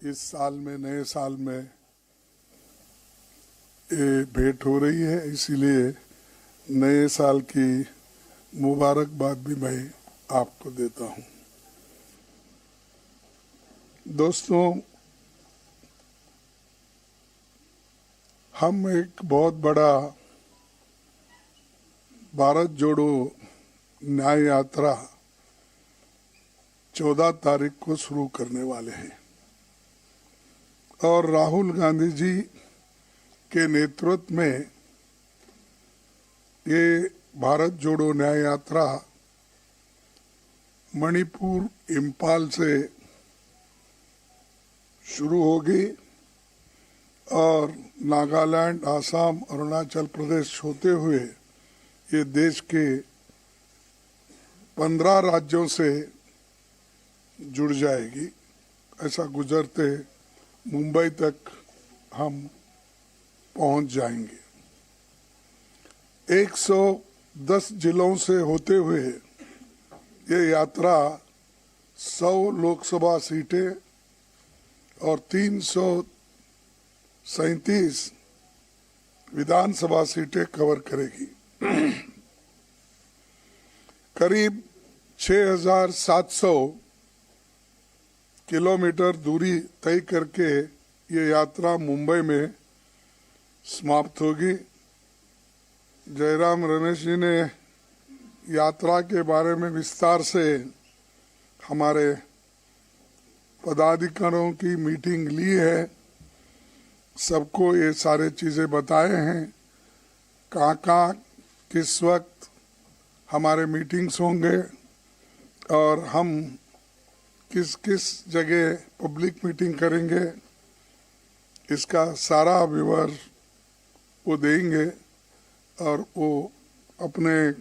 इस साल में, नए साल में ये भेंट हो रही है, इसीलिए नए साल की मुबारकबाद भी मैं आपको देता हूं। दोस्तों, हम एक बहुत बड़ा भारत जोड़ो न्याय यात्रा 14 तारीख को शुरू करने वाले हैं और राहुल गांधी जी के नेतृत्व में ये भारत जोड़ो न्याय यात्रा मणिपुर, इम्फाल से शुरू होगी और नागालैंड, आसाम, अरुणाचल प्रदेश होते हुए ये देश के 15 राज्यों से जुड़ जाएगी। ऐसा गुजरते मुंबई तक हम पहुंच जाएंगे। 110 जिलों से होते हुए ये यात्रा 100 लोकसभा सीटें और 337 विधानसभा सीटें कवर करेगी। करीब 6,700 किलोमीटर दूरी तय करके ये यात्रा मुंबई में समाप्त होगी। जयराम रमेश जी ने यात्रा के बारे में विस्तार से हमारे पदाधिकारियों की मीटिंग ली है, सबको ये सारे चीजें बताए हैं, कहाँ किस वक्त हमारे मीटिंग्स होंगे और हम किस किस जगह पब्लिक मीटिंग करेंगे, इसका सारा विवरण वो देंगे और वो अपने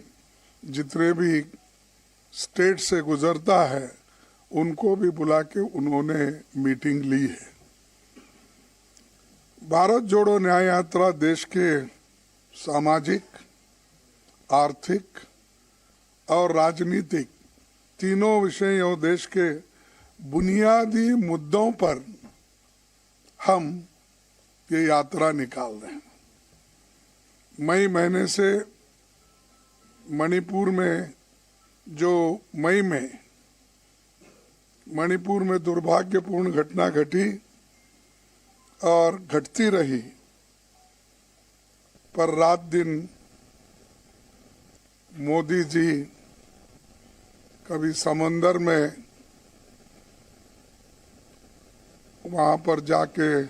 जितने भी स्टेट से गुजरता है उनको भी बुला के उन्होंने मीटिंग ली है। भारत जोड़ो न्याय यात्रा देश के सामाजिक, आर्थिक और राजनीतिक तीनों विषयों, देश के बुनियादी मुद्दों पर हम ये यात्रा निकाल रहे हैं। मई महीने से मणिपुर में जो मई में मणिपुर में दुर्भाग्यपूर्ण घटना घटी और घटती रही, पर रात दिन मोदी जी कभी समंदर में वहां पर जाके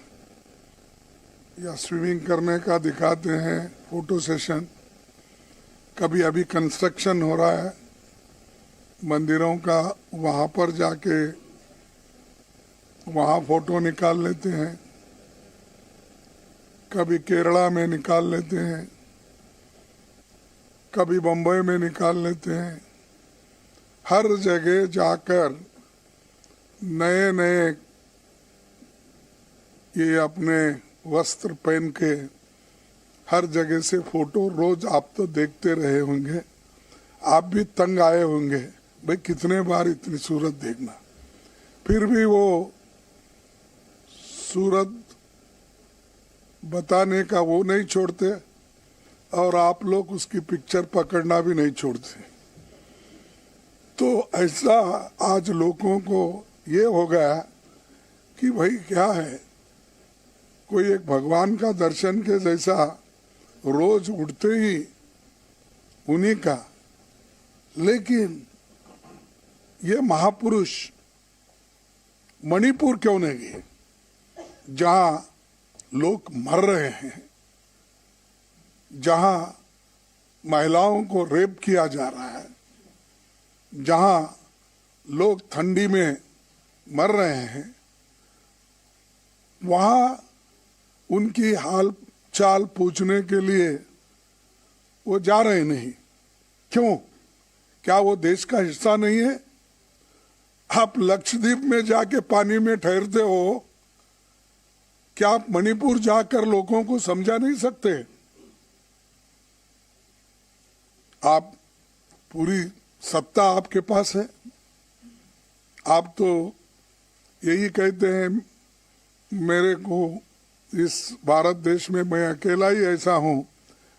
या स्विमिंग करने का दिखाते हैं फोटो सेशन, कभी अभी कंस्ट्रक्शन हो रहा है मंदिरों का, वहां पर जाके वहां फोटो निकाल लेते हैं, कभी केरला में निकाल लेते हैं, कभी बम्बई में निकाल लेते हैं। हर जगह जाकर नए नए ये अपने वस्त्र पहन के हर जगह से फोटो रोज आप तो देखते रहे होंगे, आप भी तंग आए होंगे, भाई कितने बार इतनी सूरत देखना, फिर भी वो सूरत बताने का वो नहीं छोड़ते और आप लोग उसकी पिक्चर पकड़ना भी नहीं छोड़ते। तो ऐसा आज लोगों को ये हो गया कि भाई क्या है, कोई एक भगवान का दर्शन के जैसा रोज उठते ही उन्हीं का। लेकिन ये महापुरुष मणिपुर क्यों नहीं गए, जहां लोग मर रहे हैं, जहां महिलाओं को रेप किया जा रहा है, जहां लोग ठंडी में मर रहे हैं, वहां उनकी हाल चाल पूछने के लिए वो जा रहे नहीं। क्यों? क्या वो देश का हिस्सा नहीं है? आप लक्षद्वीप में जाके पानी में ठहरते हो, क्या आप मणिपुर जाकर लोगों को समझा नहीं सकते? आप पूरी सत्ता आपके पास है, आप तो यही कहते हैं मेरे को इस भारत देश में मैं अकेला ही ऐसा हूँ,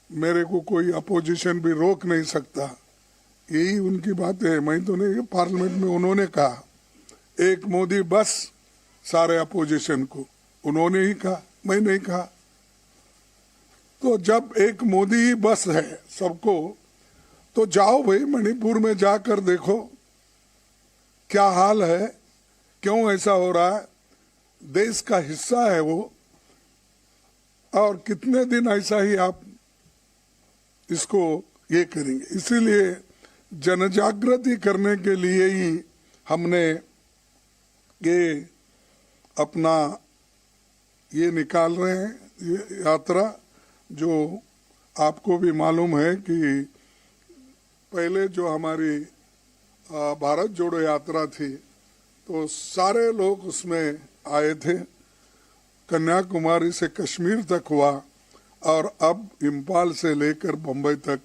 मेरे को कोई अपोजिशन भी रोक नहीं सकता, यही उनकी बात है। मैं तो नहीं, पार्लियामेंट में उन्होंने कहा एक मोदी बस सारे अपोजिशन को, उन्होंने ही कहा, मैं नहीं कहा। तो जब एक मोदी ही बस है सबको, तो जाओ भाई मणिपुर में जाकर देखो क्या हाल है, क्यों ऐसा हो रहा है, देश का हिस्सा है वो, और कितने दिन ऐसा ही आप इसको ये करेंगे। इसीलिए जनजागृति करने के लिए ही हमने ये अपना ये निकाल रहे हैं, ये यात्रा। जो आपको भी मालूम है कि पहले जो हमारी भारत जोड़ो यात्रा थी तो सारे लोग उसमें आए थे, कन्याकुमारी से कश्मीर तक हुआ, और अब इम्फाल से लेकर बम्बई तक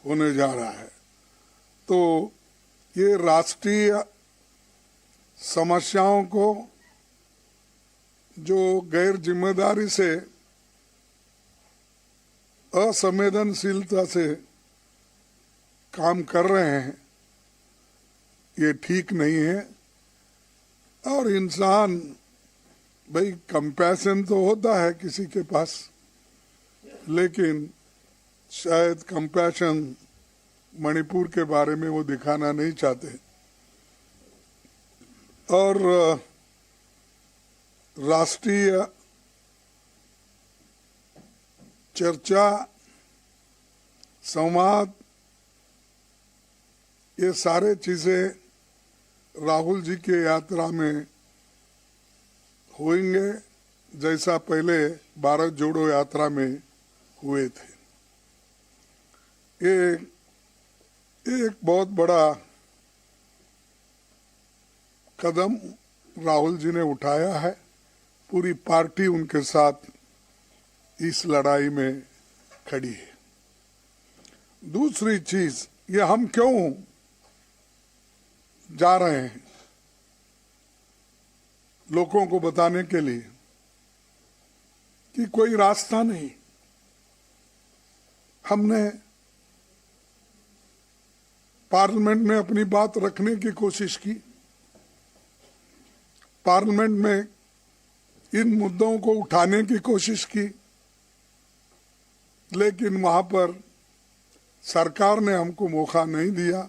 होने जा रहा है। तो ये राष्ट्रीय समस्याओं को जो गैर जिम्मेदारी से, असंवेदनशीलता से काम कर रहे हैं, ये ठीक नहीं है। और इंसान भाई कंपैशन तो होता है किसी के पास, लेकिन शायद कंपैशन मणिपुर के बारे में वो दिखाना नहीं चाहते। और राष्ट्रीय चर्चा, संवाद, ये सारे चीजें राहुल जी के यात्रा में होंगे, जैसा पहले भारत जोड़ो यात्रा में हुए थे। ये एक बहुत बड़ा कदम राहुल जी ने उठाया है, पूरी पार्टी उनके साथ इस लड़ाई में खड़ी है। दूसरी चीज, ये हम क्यों जा रहे हैं, लोगों को बताने के लिए कि कोई रास्ता नहीं। हमने पार्लियामेंट में अपनी बात रखने की कोशिश की, पार्लियामेंट में इन मुद्दों को उठाने की कोशिश की, लेकिन वहां पर सरकार ने हमको मौका नहीं दिया।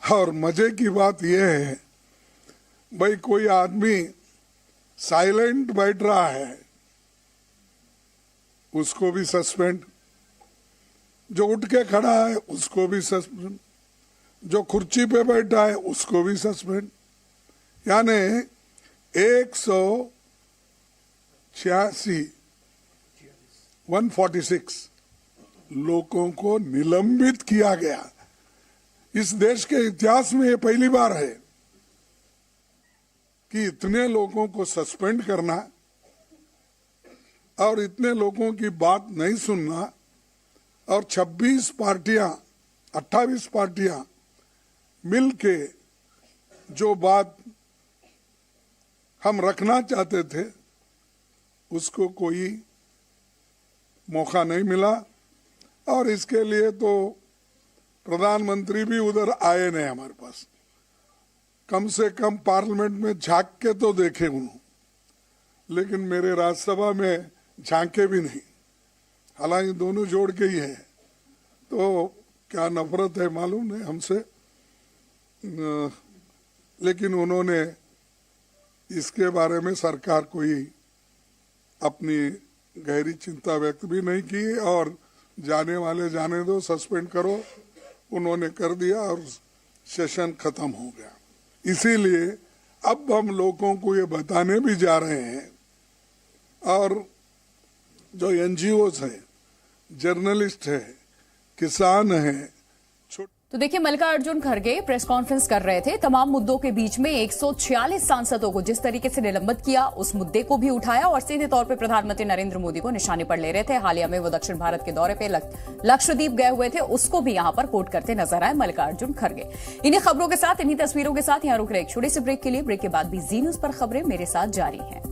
और मजे की बात यह है, भाई कोई आदमी साइलेंट बैठ रहा है उसको भी सस्पेंड, जो उठ के खड़ा है उसको भी सस्पेंड, जो कुर्सी पे बैठा है उसको भी सस्पेंड। यानी 146 लोगों को निलंबित किया गया। इस देश के इतिहास में ये पहली बार है कि इतने लोगों को सस्पेंड करना और इतने लोगों की बात नहीं सुनना, और 28 पार्टियां मिलके जो बात हम रखना चाहते थे उसको कोई मौका नहीं मिला। और इसके लिए तो प्रधानमंत्री भी उधर आए नहीं हमारे पास, कम से कम पार्लियामेंट में झांक के तो देखे उन्होंने, लेकिन मेरे राज्यसभा में झांके भी नहीं। हालांकि दोनों जोड़ के ही है, तो क्या नफरत है मालूम नहीं हमसे, लेकिन उन्होंने इसके बारे में सरकार कोई अपनी गहरी चिंता व्यक्त भी नहीं की, और जाने वाले जाने दो, सस्पेंड करो, उन्होंने कर दिया और सेशन खत्म हो गया। इसीलिए अब हम लोगों को ये बताने भी जा रहे हैं, और जो एनजीओज है, जर्नलिस्ट है, किसान है, तो देखिए, मल्लिकार्जुन खड़गे प्रेस कॉन्फ्रेंस कर रहे थे। तमाम मुद्दों के बीच में 146 सांसदों को जिस तरीके से निलंबित किया, उस मुद्दे को भी उठाया और सीधे तौर पे प्रधानमंत्री नरेंद्र मोदी को निशाने पर ले रहे थे। हालिया में वो दक्षिण भारत के दौरे पे लक्षद्वीप गए हुए थे, उसको भी यहां पर कोट करते नजर आए मल्लिकार्जुन खड़गे। इन्हीं खबरों के साथ, इन्हीं तस्वीरों के साथ यहां रुक रहे एक छोटे से ब्रेक के लिए। ब्रेक के बाद भी जी न्यूज पर खबरें मेरे साथ जारी हैं।